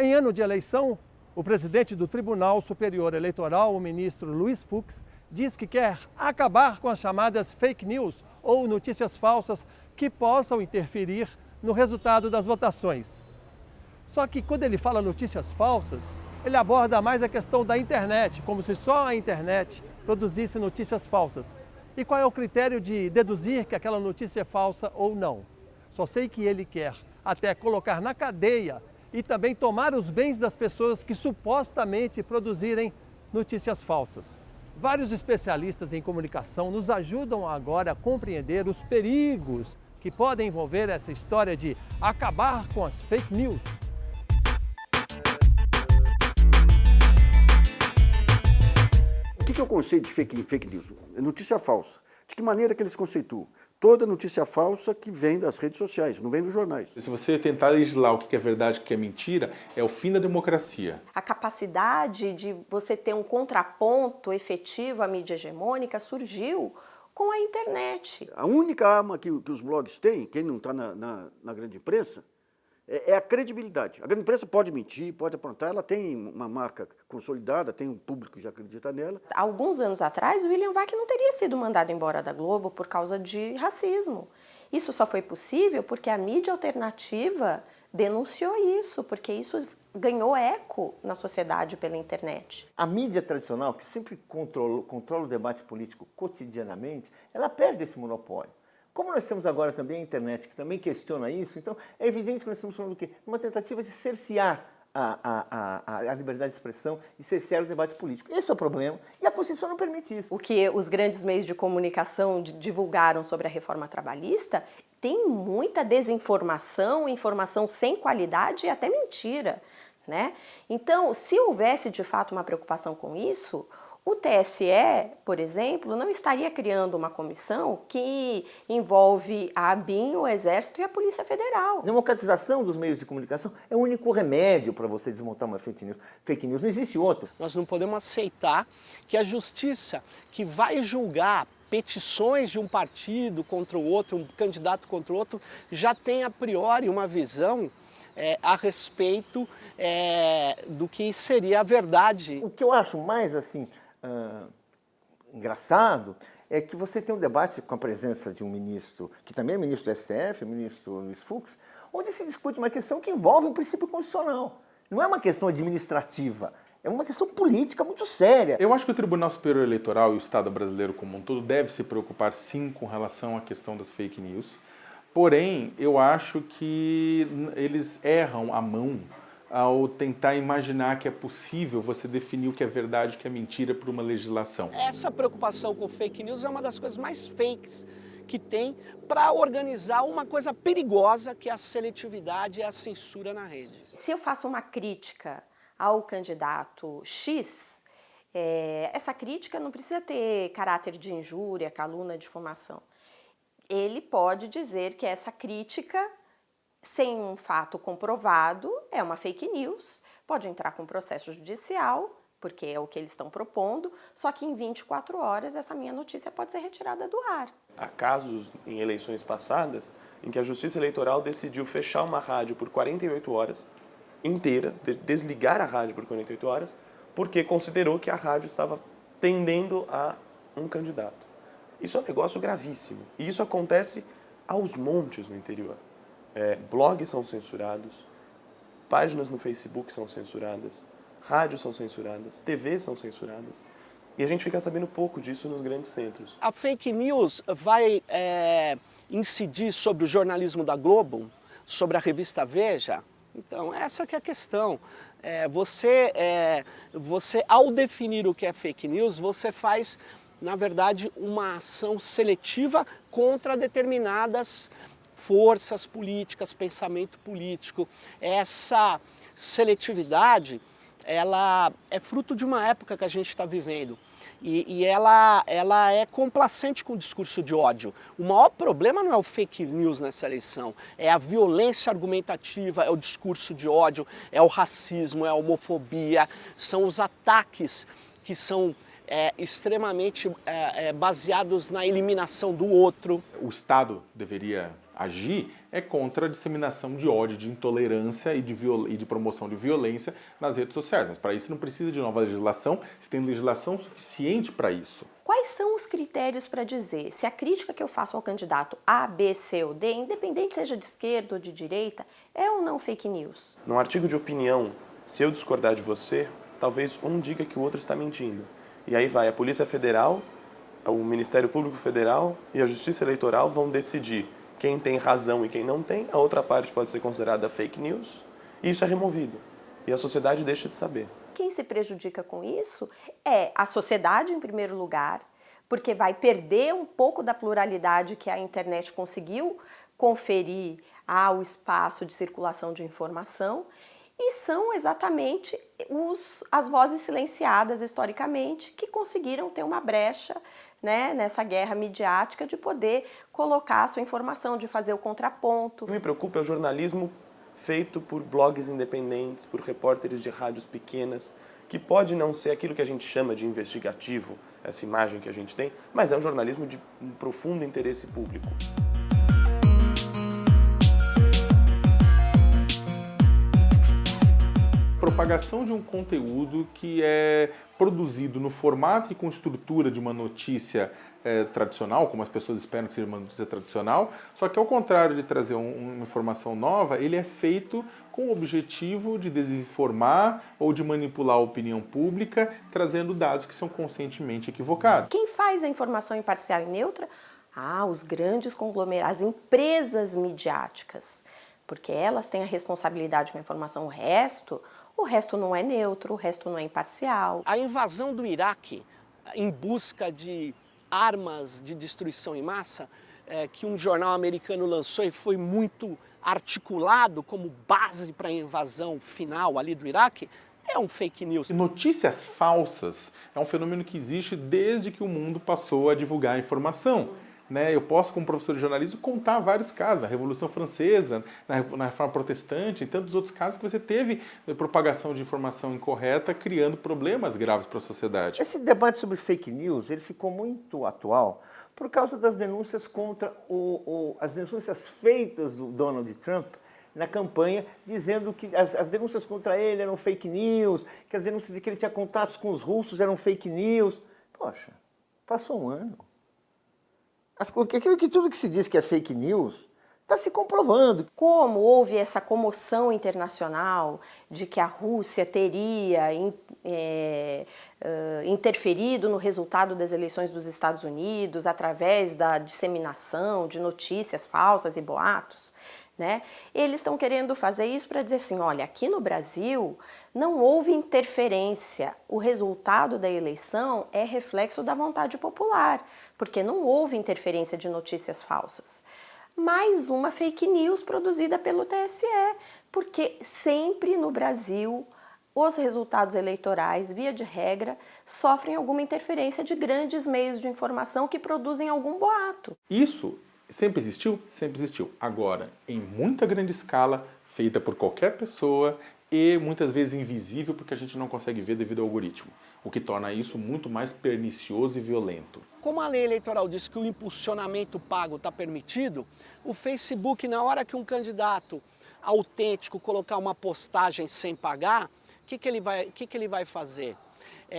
Em ano de eleição, o presidente do Tribunal Superior Eleitoral, o ministro Luiz Fux, diz que quer acabar com as chamadas fake news ou notícias falsas que possam interferir no resultado das votações. Só que quando ele fala notícias falsas, ele aborda mais a questão da internet, como se só a internet produzisse notícias falsas. E qual é o critério de deduzir que aquela notícia é falsa ou não? Só sei que ele quer até colocar na cadeia e também tomar os bens das pessoas que supostamente produzirem notícias falsas. Vários especialistas em comunicação nos ajudam agora a compreender os perigos que podem envolver essa história de acabar com as fake news. O que é o conceito de fake news? É notícia falsa. De que maneira que eles conceituam? Toda notícia falsa que vem das redes sociais, não vem dos jornais. Se você tentar legislar o que é verdade e o que é mentira, é o fim da democracia. A capacidade de você ter um contraponto efetivo à mídia hegemônica surgiu com a internet. A única arma que os blogs têm, quem não está na grande imprensa, é a credibilidade. A grande imprensa pode mentir, pode aprontar, ela tem uma marca consolidada, tem um público que já acredita nela. Há alguns anos atrás, William Vac não teria sido mandado embora da Globo por causa de racismo. Isso só foi possível porque a mídia alternativa denunciou isso, porque isso ganhou eco na sociedade pela internet. A mídia tradicional, que sempre controla o debate político cotidianamente, ela perde esse monopólio. Como nós temos agora também a internet, que também questiona isso, então é evidente que nós estamos falando do quê? Uma tentativa de cercear a liberdade de expressão e cercear o debate político. Esse é o problema e a Constituição não permite isso. O que os grandes meios de comunicação divulgaram sobre a reforma trabalhista tem muita desinformação, informação sem qualidade e até mentira, né? Então, se houvesse de fato uma preocupação com isso, o TSE, por exemplo, não estaria criando uma comissão que envolve a ABIN, o Exército e a Polícia Federal. A democratização dos meios de comunicação é o único remédio para você desmontar uma fake news. Fake news, não existe outro. Nós não podemos aceitar que a justiça, que vai julgar petições de um partido contra o outro, um candidato contra o outro, já tem a priori uma visão a respeito do que seria a verdade. O que eu acho mais assim engraçado é que você tem um debate com a presença de um ministro, que também é ministro do STF, o ministro Luiz Fux, onde se discute uma questão que envolve um princípio constitucional. Não é uma questão administrativa, é uma questão política muito séria. Eu acho que o Tribunal Superior Eleitoral e o Estado brasileiro como um todo deve se preocupar sim com relação à questão das fake news. Porém, eu acho que eles erram a mão ao tentar imaginar que é possível você definir o que é verdade e o que é mentira por uma legislação. Essa preocupação com fake news é uma das coisas mais fakes que tem para organizar uma coisa perigosa que é a seletividade e a censura na rede. Se eu faço uma crítica ao candidato X, essa crítica não precisa ter caráter de injúria, calúnia, difamação. Ele pode dizer que essa crítica, sem um fato comprovado, é uma fake news, pode entrar com processo judicial, porque é o que eles estão propondo, só que em 24 horas essa minha notícia pode ser retirada do ar. Há casos em eleições passadas em que a Justiça Eleitoral decidiu fechar uma rádio por 48 horas inteira, desligar a rádio por 48 horas, porque considerou que a rádio estava tendendo a um candidato. Isso é um negócio gravíssimo. E isso acontece aos montes no interior. Blogs são censurados, páginas no Facebook são censuradas, rádios são censuradas, TVs são censuradas. E a gente fica sabendo pouco disso nos grandes centros. A fake news vai incidir sobre o jornalismo da Globo, sobre a revista Veja? Então, essa que é a questão. Você, ao definir o que é fake news, você faz, na verdade, uma ação seletiva contra determinadas forças políticas, pensamento político. Essa seletividade, ela é fruto de uma época que a gente está vivendo. E ela é complacente com o discurso de ódio. O maior problema não é o fake news nessa eleição, é a violência argumentativa, é o discurso de ódio, é o racismo, é a homofobia, são os ataques que são extremamente baseados na eliminação do outro. O Estado deveria agir contra a disseminação de ódio, de intolerância e de promoção de violência nas redes sociais. Mas para isso não precisa de nova legislação, se tem legislação suficiente para isso. Quais são os critérios para dizer se a crítica que eu faço ao candidato A, B, C ou D, independente seja de esquerda ou de direita, é ou não fake news? Num artigo de opinião, se eu discordar de você, talvez um diga que o outro está mentindo. E aí vai a Polícia Federal, o Ministério Público Federal e a Justiça Eleitoral vão decidir quem tem razão e quem não tem. A outra parte pode ser considerada fake news e isso é removido. E a sociedade deixa de saber. Quem se prejudica com isso é a sociedade, em primeiro lugar, porque vai perder um pouco da pluralidade que a internet conseguiu conferir ao espaço de circulação de informação, e são exatamente as vozes silenciadas historicamente que conseguiram ter uma brecha, né, nessa guerra midiática de poder colocar a sua informação, de fazer o contraponto. O que me preocupa é o jornalismo feito por blogs independentes, por repórteres de rádios pequenas, que pode não ser aquilo que a gente chama de investigativo, essa imagem que a gente tem, mas é um jornalismo de um profundo interesse público. Propagação de um conteúdo que é produzido no formato e com estrutura de uma notícia tradicional, como as pessoas esperam que seja uma notícia tradicional, só que ao contrário de trazer uma informação nova, ele é feito com o objetivo de desinformar ou de manipular a opinião pública, trazendo dados que são conscientemente equivocados. Quem faz a informação imparcial e neutra? Os grandes conglomerados, as empresas midiáticas, porque elas têm a responsabilidade com a informação. O resto não é neutro, o resto não é imparcial. A invasão do Iraque em busca de armas de destruição em massa, que um jornal americano lançou e foi muito articulado como base para a invasão final ali do Iraque, é um fake news. Notícias falsas é um fenômeno que existe desde que o mundo passou a divulgar a informação. Eu posso, como professor de jornalismo, contar vários casos, na Revolução Francesa, na Reforma Protestante, e tantos outros casos que você teve propagação de informação incorreta, criando problemas graves para a sociedade. Esse debate sobre fake news ele ficou muito atual por causa das denúncias contra as denúncias feitas do Donald Trump na campanha, dizendo que as denúncias contra ele eram fake news, que as denúncias de que ele tinha contatos com os russos eram fake news. Poxa, passou um ano. Aquilo que tudo que se diz que é fake news está se comprovando. Como houve essa comoção internacional de que a Rússia teria interferido no resultado das eleições dos Estados Unidos através da disseminação de notícias falsas e boatos, né? Eles estão querendo fazer isso para dizer assim, olha, aqui no Brasil não houve interferência, o resultado da eleição é reflexo da vontade popular, porque não houve interferência de notícias falsas. Mais uma fake news produzida pelo TSE, porque sempre no Brasil os resultados eleitorais, via de regra, sofrem alguma interferência de grandes meios de informação que produzem algum boato. Isso sempre existiu? Sempre existiu. Agora, em muita grande escala, feita por qualquer pessoa e muitas vezes invisível porque a gente não consegue ver devido ao algoritmo, o que torna isso muito mais pernicioso e violento. Como a lei eleitoral diz que o impulsionamento pago está permitido, o Facebook, na hora que um candidato autêntico colocar uma postagem sem pagar, o que ele vai fazer?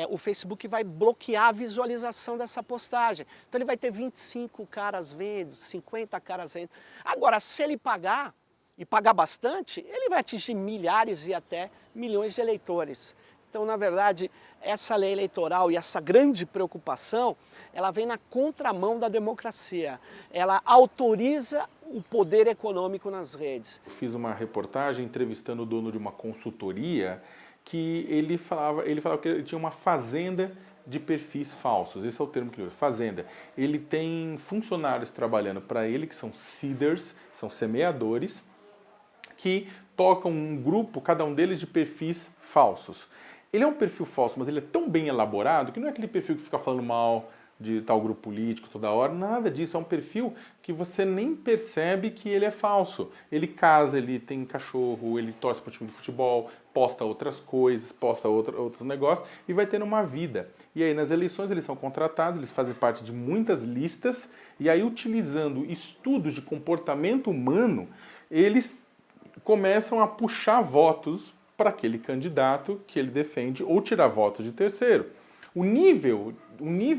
O Facebook vai bloquear a visualização dessa postagem. Então ele vai ter 25 caras vendo, 50 caras vendo. Agora, se ele pagar, e pagar bastante, ele vai atingir milhares e até milhões de eleitores. Então, na verdade, essa lei eleitoral e essa grande preocupação, ela vem na contramão da democracia. Ela autoriza o poder econômico nas redes. Fiz uma reportagem entrevistando o dono de uma consultoria que ele falava que ele tinha uma fazenda de perfis falsos. Esse é o termo que ele usa, fazenda. Ele tem funcionários trabalhando para ele, que são seeders, são semeadores, que tocam um grupo, cada um deles, de perfis falsos. Ele é um perfil falso, mas ele é tão bem elaborado que não é aquele perfil que fica falando mal de tal grupo político toda hora, nada disso, é um perfil que você nem percebe que ele é falso. Ele casa, ele tem cachorro, ele torce para o time de futebol, posta outras coisas, posta outros negócios e vai tendo uma vida. E aí nas eleições eles são contratados, eles fazem parte de muitas listas e aí utilizando estudos de comportamento humano, eles começam a puxar votos para aquele candidato que ele defende ou tirar votos de terceiro. O nível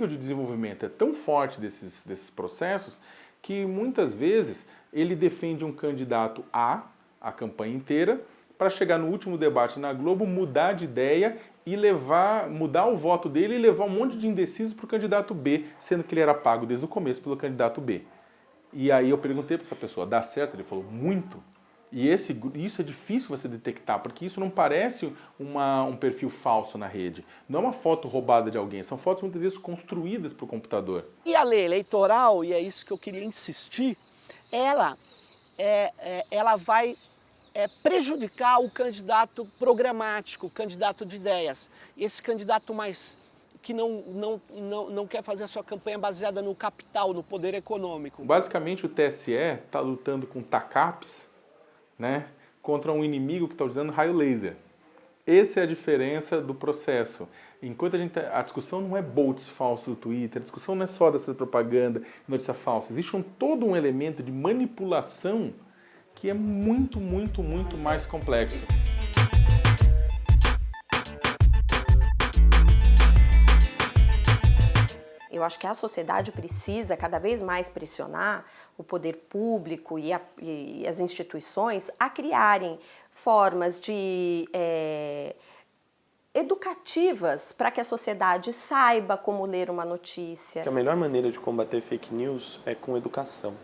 de desenvolvimento é tão forte desses processos que muitas vezes ele defende um candidato A campanha inteira para chegar no último debate na Globo, mudar de ideia e mudar o voto dele e levar um monte de indecisos para o candidato B, sendo que ele era pago desde o começo pelo candidato B. E aí eu perguntei para essa pessoa, dá certo? Ele falou, muito. E isso é difícil você detectar, porque isso não parece um perfil falso na rede. Não é uma foto roubada de alguém, são fotos muitas vezes construídas para o computador. E a lei eleitoral, e é isso que eu queria insistir, ela vai prejudicar o candidato programático, o candidato de ideias. Esse candidato que não quer fazer a sua campanha baseada no capital, no poder econômico. Basicamente o TSE está lutando com TACAPs, né, contra um inimigo que está usando raio laser. Essa é a diferença do processo. Enquanto a discussão não é bots falsos do Twitter, a discussão não é só dessa propaganda, notícia falsa. Existe todo um elemento de manipulação que é muito, muito, muito mais complexo. Eu acho que a sociedade precisa cada vez mais pressionar o poder público e as instituições a criarem formas de educativas para que a sociedade saiba como ler uma notícia. A melhor maneira de combater fake news é com educação,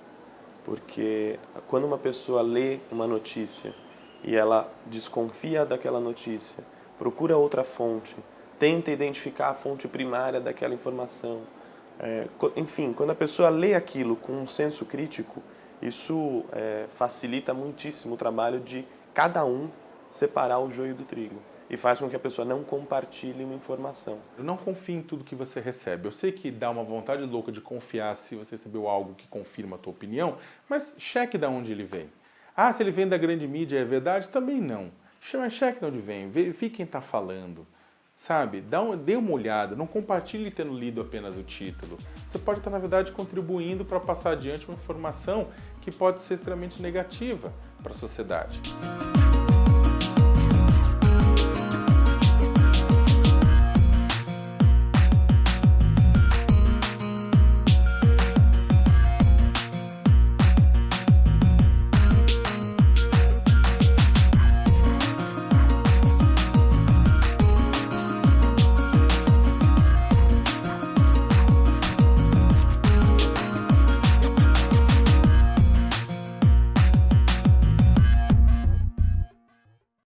porque quando uma pessoa lê uma notícia e ela desconfia daquela notícia, procura outra fonte, tenta identificar a fonte primária daquela informação, enfim, quando a pessoa lê aquilo com um senso crítico, isso facilita muitíssimo o trabalho de cada um separar o joio do trigo e faz com que a pessoa não compartilhe uma informação. Não confie em tudo que você recebe. Eu sei que dá uma vontade louca de confiar se você recebeu algo que confirma a tua opinião, mas cheque de onde ele vem. Ah, se ele vem da grande mídia é verdade? Também não. Cheque de onde vem, verifique quem está falando. Sabe, dê uma olhada, não compartilhe tendo lido apenas o título. Você pode estar, na verdade, contribuindo para passar adiante uma informação que pode ser extremamente negativa para a sociedade.